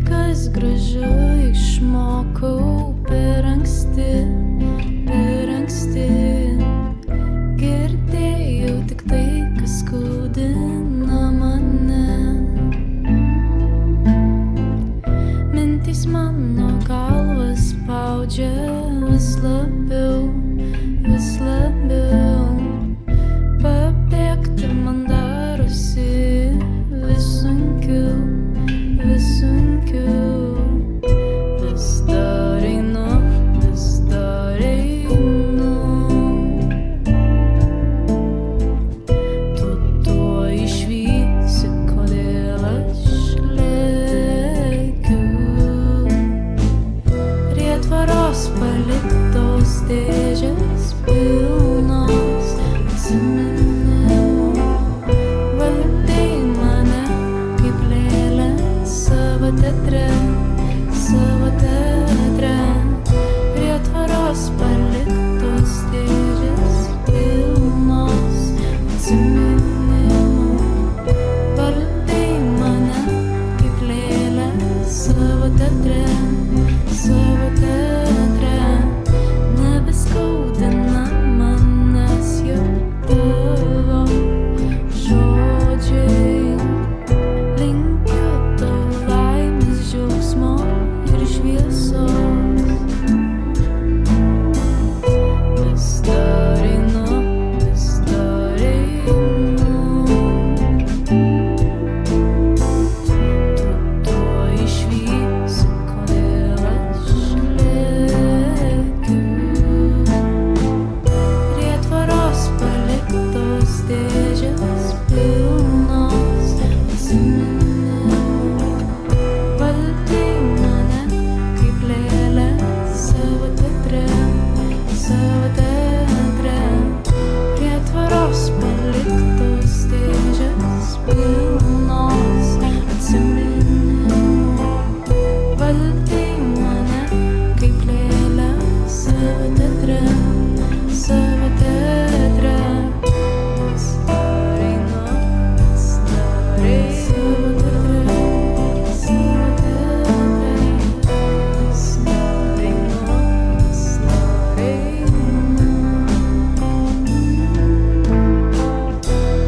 kas gražu išmokau per anksti. Girdėjau tik tai, kas skaudina mane. Mintys mano galvą spaudžia vis labiau. Pabėgti man darosi vis sunkiau. Vis dar einu. Tu tuoj išvysi, kodėl aš lekiu. Prie tvoros paliktos dėžės pilnos atsiminimų. Valdei mane kaip lėlę savo teatre. Prie tvoros paliktos dėžės pilnos atsiminimų. Valdei mane kaip lėlę savo teatre. Nebeskaudina manęs jau tavo žodžiai. Linkiu tau laimės, džiaugsmo ir šviesos. Vis dar einu. Tu tuoj išvysi, kodėl aš lekiu. Prie tvoros paliktos dėžės pilnos atsiminimų. Valdei mane kaip lėlę savo teatre. Prie tvoros paliktos dėžės pilnos atsiminimų. Valdei mane kaip lėlę savo teatre. Vis dar einu.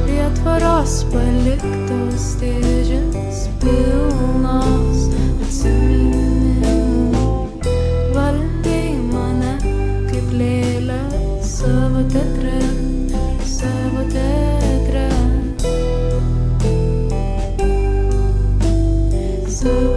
Prie tvoros paliktos dėžės pilnos atsiminimų. Valdei mane kaip lėlę savo teatre. So